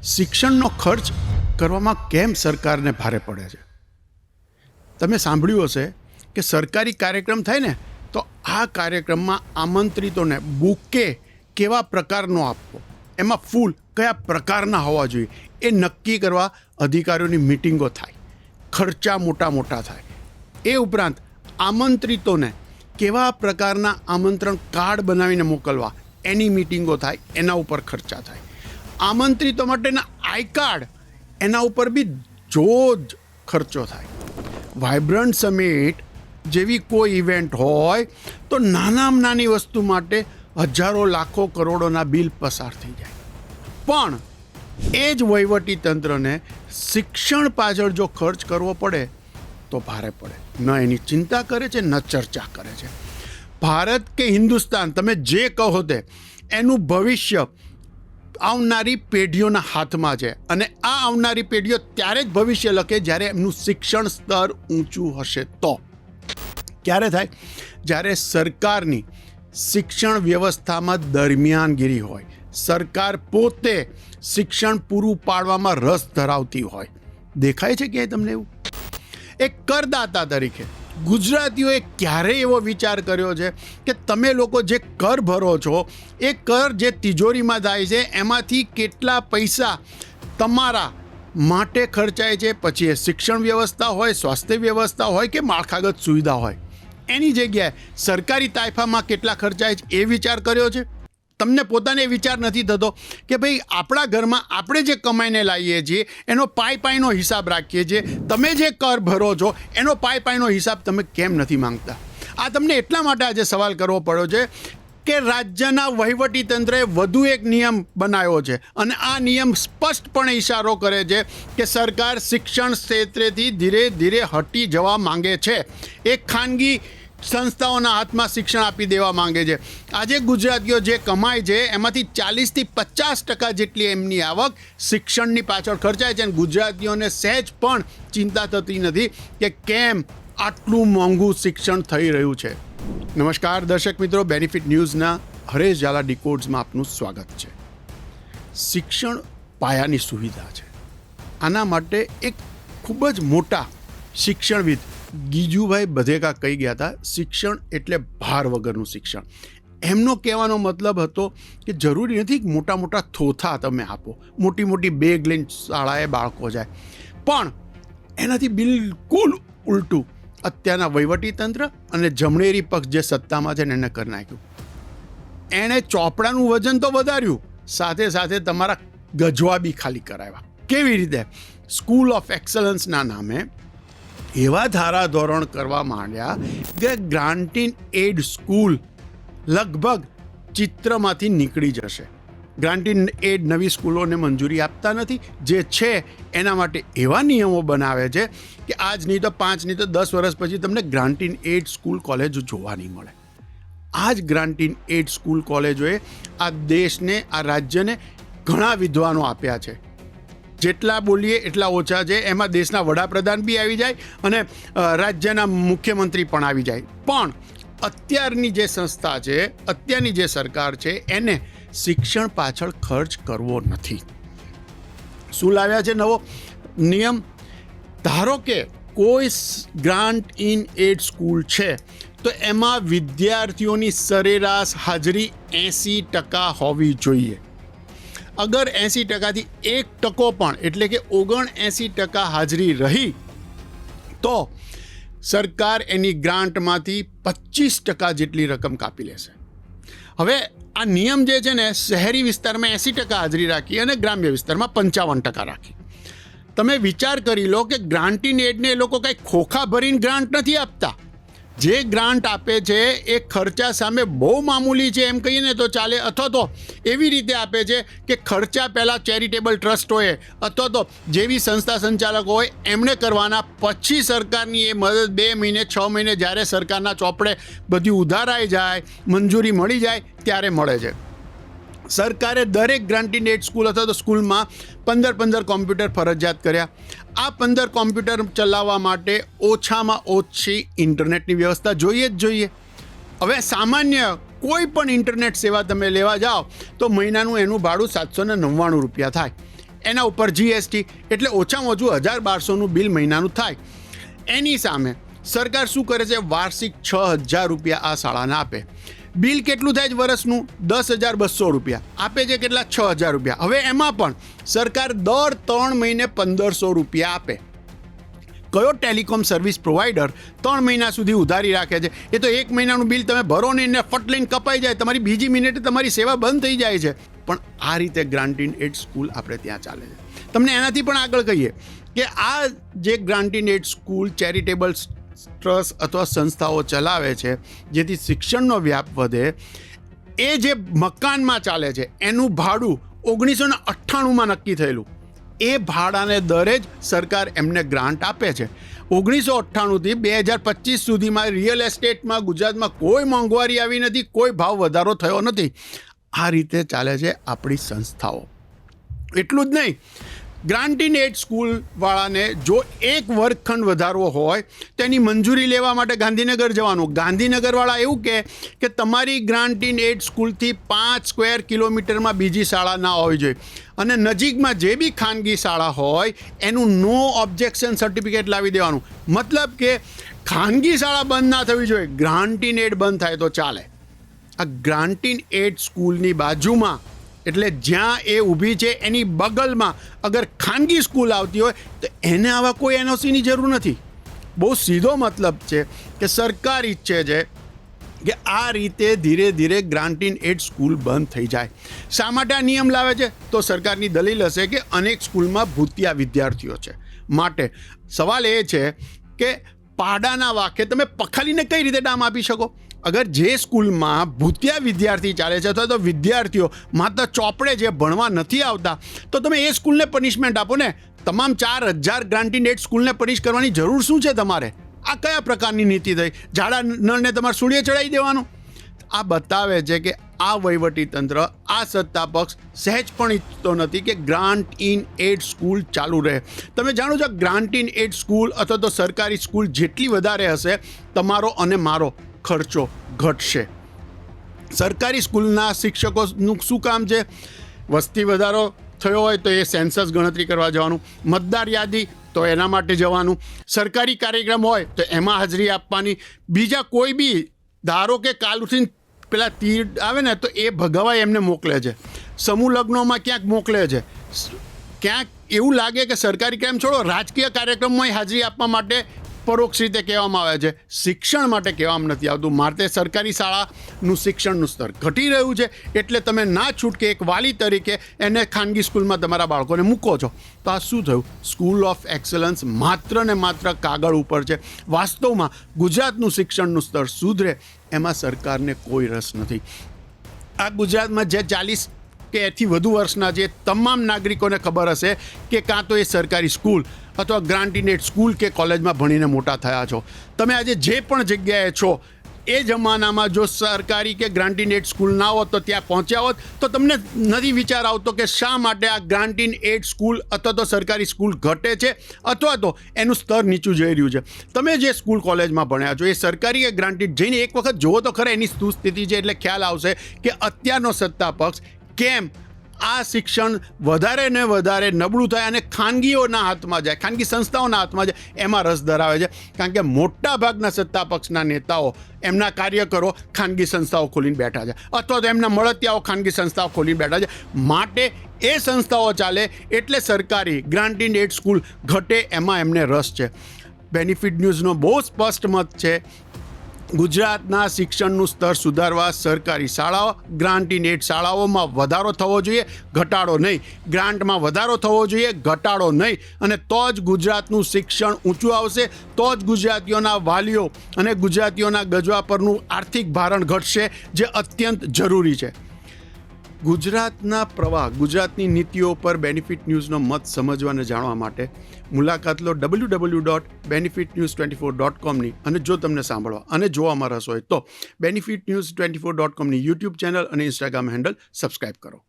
શિક્ષણનો ખર્ચ કરવામાં કેમ સરકારને ભારે પડે છે? તમે સાંભળ્યું હશે કે સરકારી કાર્યક્રમ થાય ને તો આ કાર્યક્રમમાં આમંત્રિતોને બુકે કેવા પ્રકારનો આપવો, એમાં ફૂલ કયા પ્રકારના હોવા જોઈએ એ નક્કી કરવા અધિકારીઓની મિટિંગો થાય, ખર્ચા મોટા મોટા થાય. એ ઉપરાંત આમંત્રિતોને કેવા પ્રકારના આમંત્રણ કાર્ડ બનાવીને મોકલવા એની મિટિંગો થાય, એના ઉપર ખર્ચા થાય. આમંત્રિતો માટેના આઈ કાર્ડ એના ઉપર બી જોજ ખર્ચો થાય. વાઇબ્રન્ટ સમિટ જેવી કોઈ ઇવેન્ટ હોય તો નાનામાં નાની વસ્તુ માટે હજારો લાખો કરોડોના બિલ પસાર થઈ જાય. પણ એ જ વહીવટી તંત્રને શિક્ષણ પાછળ જો ખર્ચ કરવો પડે તો ભારે પડે. ન એની ચિંતા કરે છે, ન ચર્ચા કરે છે. ભારત કે હિન્દુસ્તાન, તમે જે કહો તે, એનું ભવિષ્ય આવનારી પેઢીઓના હાથમાં છે. અને આ આવનારી પેઢીઓ ત્યારે જ ભવિષ્ય લખે જ્યારે એમનું શિક્ષણ સ્તર ઊંચું હશે. તો ક્યારે થાય? જ્યારે સરકારની શિક્ષણ વ્યવસ્થામાં દરમિયાનગીરી હોય, સરકાર પોતે શિક્ષણ પૂરું પાડવામાં રસ ધરાવતી હોય. દેખાય છે ક્યાંય તમને એવું? એક કરદાતા તરીકે ગુજરાતીઓએ ક્યારેય એવો વિચાર કર્યો છે કે તમે લોકો જે કર ભરો છો એ કર જે તિજોરીમાં થાય છે એમાંથી કેટલા પૈસા તમારા માટે ખર્ચાય છે, પછી એ શિક્ષણ વ્યવસ્થા હોય, સ્વાસ્થ્ય વ્યવસ્થા હોય કે માળખાગત સુવિધા હોય, એની જગ્યાએ સરકારી તાઇફામાં કેટલા ખર્ચાય છે એ વિચાર કર્યો છે? તમને પોતાને વિચાર નથી થતો કે ભાઈ આપણા ઘરમાં આપણે જે કમાઈને લાવીએ છીએ એનો પાઈનો હિસાબ રાખીએ છીએ, તમે જે કર ભરો છો એનો પાઈનો હિસાબ તમે કેમ નથી માંગતા? આ તમને એટલા માટે આજે સવાલ કરવો પડ્યો છે કે રાજ્યના વહીવટી તંત્રએ વધુ એક નિયમ બનાવ્યો છે અને આ નિયમ સ્પષ્ટપણે ઇશારો કરે છે કે સરકાર શિક્ષણ ક્ષેત્રેથી ધીરે ધીરે હટી જવા માંગે છે. એક ખાનગી સંસ્થાઓના હાથમાં શિક્ષણ આપી દેવા માંગે છે. આજે ગુજરાતીઓ જે કમાય છે એમાંથી 40થી 50% જેટલી એમની આવક શિક્ષણની પાછળ ખર્ચાય છે. અને ગુજરાતીઓને સહેજ પણ ચિંતા થતી નથી કે કેમ આટલું મોંઘું શિક્ષણ થઈ રહ્યું છે. નમસ્કાર દર્શક મિત્રો, બેનિફિટ ન્યૂઝના હરેશ ઝાલા ડીકોડ્સમાં આપનું સ્વાગત છે. શિક્ષણ પાયાની સુવિધા છે. આના માટે એક ખૂબ જ મોટા શિક્ષણવિદ ગીજુભાઈ બધેકા કહી ગયા હતા, શિક્ષણ એટલે ભાર વગરનું શિક્ષણ. એમનો કહેવાનો મતલબ હતો કે જરૂરી નથી કે મોટા મોટા થોથા તમે આપો, મોટી મોટી બેગ લઈને શાળાએ બાળકો જાય, પણ એનાથી બિલકુલ ઉલટું અત્યારના વહીવટીતંત્ર અને જમણેરી પક્ષ જે સત્તામાં છે ને એને કરી નાખ્યું. એણે ચોપડાનું વજન તો વધાર્યું, સાથે સાથે તમારા ગજવા બી ખાલી કરાવ્યા. કેવી રીતે? સ્કૂલ ઓફ એક્સલન્સના નામે એવા ધારાધોરણ કરવા માંડ્યા કે ગ્રાન્ટીન એડ સ્કૂલ લગભગ ચિત્રમાંથી નીકળી જશે. ગ્રાન્ટીન એડ નવી સ્કૂલોને મંજૂરી આપતા નથી, જે છે એના માટે એવા નિયમો બનાવે છે કે આજ નહીં તો 5 નહીં તો 10 વર્ષ પછી તમને ગ્રાન્ટીન એડ સ્કૂલ કોલેજ જોવા નહીં મળે. આ જ ગ્રાન્ટીન એડ સ્કૂલ કોલેજોએ આ દેશને, આ રાજ્યને ઘણા વિદ્વાનો આપ્યા છે. જેટલા બોલીએ એટલા ઓછા છે. એમાં દેશના વડાપ્રધાન બી આવી જાય અને રાજ્યના મુખ્યમંત્રી પણ આવી જાય. પણ અત્યારની જે સંસ્થા છે, અત્યારની જે સરકાર છે, એને શિક્ષણ પાછળ ખર્ચ કરવો નથી. શું લાવ્યા છે નવો નિયમ? ધારો કે કોઈ ગ્રાન્ટ ઇન એડ સ્કૂલ છે તો એમાં વિદ્યાર્થીઓની સરેરાશ હાજરી 80% હોવી જોઈએ. અગર 80%થી 1% પણ એટલે કે 79% હાજરી રહી તો સરકાર એની ગ્રાન્ટમાંથી 25% જેટલી રકમ કાપી લેશે. હવે આ નિયમ જે છે ને, શહેરી વિસ્તારમાં 80% હાજરી રાખી અને ગ્રામ્ય વિસ્તારમાં 55% રાખી. તમે વિચાર કરી લો કે ગ્રાન્ટીન એડને એ લોકો કંઈ ખોખા ભરીને ગ્રાન્ટ નથી આપતા. જે ગ્રાન્ટ આપે છે એ ખર્ચા સામે બહુ મામૂલી છે એમ કહીએ ને તો ચાલે, અથવા તો એવી રીતે આપે છે કે ખર્ચા પહેલાં ચેરિટેબલ ટ્રસ્ટોએ અથવા તો જેવી સંસ્થા સંચાલકો હોય એમણે કરવાના, પછી સરકારની એ મદદ 2 મહિને 6 મહિને જ્યારે સરકારના ચોપડે બધી ઉધારાઈ જાય, મંજૂરી મળી જાય ત્યારે મળે છે. સરકારે દરેક ગ્રાન્ટીન એડ સ્કૂલ અથવા તો સ્કૂલમાં 15 કોમ્પ્યુટર ફરજિયાત કર્યા. આ 15 કોમ્પ્યુટર ચલાવવા માટે ઓછામાં ઓછી ઇન્ટરનેટની વ્યવસ્થા જોઈએ જ જોઈએ. હવે સામાન્ય કોઈ પણ ઇન્ટરનેટ સેવા તમે લેવા જાઓ તો મહિનાનું એનું ભાડું 799 રૂપિયા થાય. એના ઉપર GST, એટલે ઓછામાં ઓછું 1000-1200નું બિલ મહિનાનું થાય. એની સામે સરકાર શું કરે છે? વાર્ષિક 6000 રૂપિયા આ શાળાને આપે. બિલ કેટલું થાય છે વર્ષનું? 10,200 રૂપિયા આપે છે. કેટલા? 6000 રૂપિયા. હવે એમાં પણ સરકાર દર 3 મહિને 1500 રૂપિયા આપે. કયો ટેલિકોમ સર્વિસ પ્રોવાઈડર 3 મહિના સુધી ઉધારી રાખે છે? એ તો 1 મહિનાનું બિલ તમે ભરો ને એને ફટ લઈને કપાઈ જાય, તમારી બીજી મિનિટે તમારી સેવા બંધ થઈ જાય છે. પણ આ રીતે ગ્રાન્ટ ઇન એડ સ્કૂલ આપણે ત્યાં ચાલે છે. તમને એનાથી પણ આગળ કહીએ કે આ જે grant in add school charitable trust અથવા સંસ્થાઓ ચલાવે છે જેથી શિક્ષણનો વ્યાપ વધે, એ જે મકાનમાં ચાલે છે એનું ભાડું 1998માં નક્કી થયેલું. એ ભાડાને દરે જ સરકાર એમને ગ્રાન્ટ આપે છે. 1998થી 2025 સુધીમાં રિયલ એસ્ટેટમાં ગુજરાતમાં કોઈ મોંઘવારી આવી નથી, કોઈ ભાવ વધારો થયો નથી. આ રીતે ચાલે છે આપણી સંસ્થાઓ. એટલું જ નહીં, ગ્રાન્ટ ઇન એડ સ્કૂલવાળાને જો એક વર્ગખંડ વધારવો હોય તો એની મંજૂરી લેવા માટે ગાંધીનગર જવાનું. ગાંધીનગરવાળા એવું કે તમારી ગ્રાન્ટ ઇન એડ સ્કૂલથી 5 સ્ક્વેર કિલોમીટરમાં બીજી શાળા ના હોવી જોઈએ, અને નજીકમાં જે બી ખાનગી શાળા હોય એનું નો ઓબ્જેક્શન સર્ટિફિકેટ લાવી દેવાનું. મતલબ કે ખાનગી શાળા બંધ ના થવી જોઈએ, ગ્રાન્ટ ઇન એડ બંધ થાય તો ચાલે. આ ગ્રાન્ટ ઇન એડ સ્કૂલની બાજુમાં, એટલે જ્યાં એ ઊભી છે એની બગલમાં અગર ખાનગી સ્કૂલ આવતી હોય તો એને આવા કોઈ NOCની જરૂર નથી. બહુ સીધો મતલબ છે કે સરકાર ઈચ્છે છે કે આ રીતે ધીરે ધીરે ગ્રાન્ટ ઇન એડ સ્કૂલ બંધ થઈ જાય. શા માટે આ નિયમ લાવે છે? તો સરકારની દલીલ હશે કે અનેક સ્કૂલમાં ભૂતિયા વિદ્યાર્થીઓ છે. માટે સવાલ એ છે કે પાડાના વાંકે તમે પખાલીને કઈ રીતે ડામ આપી શકો? અગર જે સ્કૂલમાં ભૂતિયા વિદ્યાર્થી ચાલે છે અથવા તો વિદ્યાર્થીઓ માત્ર ચોપડે જે ભણવા નથી આવતા, તો તમે એ સ્કૂલને પનિશમેન્ટ આપો ને. તમામ 4000 ગ્રાન્ટ ઇન એડ સ્કૂલને પનિશ કરવાની જરૂર શું છે તમારે? આ કયા પ્રકારની નીતિ થઈ? ઝાડા નળને તમારે સૂળીએ ચડાવી દેવાનું? આ બતાવે છે કે આ વહીવટીતંત્ર, આ સત્તા પક્ષ સહેજ પણ ઈચ્છતો નથી કે ગ્રાન્ટ ઇન એડ સ્કૂલ ચાલુ રહે. તમે જાણો છો, ગ્રાન્ટ ઇન એડ સ્કૂલ અથવા તો સરકારી સ્કૂલ જેટલી વધારે હશે, તમારો અને મારો ખર્ચો ઘટશે. સરકારી સ્કૂલના શિક્ષકોનું શું કામ છે? વસ્તી વધારો થયો હોય તો એ સેન્સસ ગણતરી કરવા જવાનું, મતદાર યાદી તો એના માટે જવાનું, સરકારી કાર્યક્રમ હોય તો એમાં હાજરી આપવાની, બીજા કોઈ બી ધારો કે કાલ ઉઠીને પેલા તીર આવે ને તો એ ભગાવાય એમને મોકલે છે, સમૂહ લગ્નોમાં ક્યાંક મોકલે છે, ક્યાંક એવું લાગે કે સરકારી કામ છોડો રાજકીય કાર્યક્રમમાં હાજરી આપવા માટે પરોક્ષ રીતે કહેવામાં આવે છે. શિક્ષણ માટે કહેવામાં નથી આવતું. માટે સરકારી શાળાનું શિક્ષણનું સ્તર ઘટી રહ્યું છે, એટલે તમે ના છૂટકે એક વાલી તરીકે એને ખાનગી સ્કૂલમાં તમારા બાળકોને મૂકો છો. તો આ શું થયું? સ્કૂલ ઓફ એક્સલન્સ માત્ર ને માત્ર કાગળ ઉપર છે. વાસ્તવમાં ગુજરાતનું શિક્ષણનું સ્તર સુધરે એમાં સરકારને કોઈ રસ નથી. આ ગુજરાતમાં જે 40 કે એથી વધુ વર્ષના જે તમામ નાગરિકોને ખબર હશે કે કાં તો એ સરકારી સ્કૂલ અથવા ગ્રાન્ટ ઇન એડ સ્કૂલ કે કોલેજમાં ભણીને મોટા થયા છો. તમે આજે જે પણ જગ્યાએ છો, એ જમાનામાં જો સરકારી કે ગ્રાન્ટ ઇન એડ સ્કૂલ ના હોત તો ત્યાં પહોંચ્યા હોત તો તમને નથી વિચાર આવતો કે શા માટે આ ગ્રાન્ટ ઇન એડ સ્કૂલ અથવા તો સરકારી સ્કૂલ ઘટે છે અથવા તો એનું સ્તર નીચું જઈ રહ્યું છે. તમે જે સ્કૂલ કોલેજમાં ભણ્યા છો એ સરકારી કે ગ્રાન્ટેડ જઈને એક વખત જુઓ તો ખરા એની શું સ્થિતિ છે, એટલે ખ્યાલ આવશે કે અત્યારનો સત્તા પક્ષ કેમ આ શિક્ષણ વધારે ને વધારે નબળું થાય અને ખાનગીઓના હાથમાં જાય, ખાનગી સંસ્થાઓના હાથમાં જાય, એમાં રસ ધરાવે છે. કારણ કે મોટા ભાગના સત્તા પક્ષના નેતાઓ, એમના કાર્યકરો ખાનગી સંસ્થાઓ ખોલીને બેઠા છે અથવા તો એમના મળતિયાઓ ખાનગી સંસ્થાઓ ખોલીને બેઠા છે. માટે એ સંસ્થાઓ ચાલે એટલે સરકારી ગ્રાન્ટ ઇન એડ સ્કૂલ ઘટે એમાં એમને રસ છે. બેનિફિટ ન્યૂઝનો બહુ સ્પષ્ટ મત છે, ગુજરાતના શિક્ષણનું સ્તર સુધારવા સરકારી શાળાઓ, ગ્રાન્ટ ઇન એડ શાળાઓમાં વધારો થવો જોઈએ, ઘટાડો નહીં. ગ્રાન્ટમાં વધારો થવો જોઈએ, ઘટાડો નહીં. અને તો જ ગુજરાતનું શિક્ષણ ઊંચું આવશે, તો જ ગુજરાતીઓના વાલીઓ અને ગુજરાતીઓના ગજવા પરનું આર્થિક ભારણ ઘટશે, જે અત્યંત જરૂરી છે. ગુજરાતના પ્રવાહ, ગુજરાતની નીતિઓ પર બેનિફિટ ન્યૂઝનો મત સમજવા અને જાણવા માટે મુલાકાત લો www.benefitnews24.comની. અને જો તમને સાંભળવા અને જોવામાં રસ હોય તો benefitnews24.comની યુટ્યુબ ચેનલ અને ઇન્સ્ટાગ્રામ હેન્ડલ સબસ્ક્રાઈબ કરો.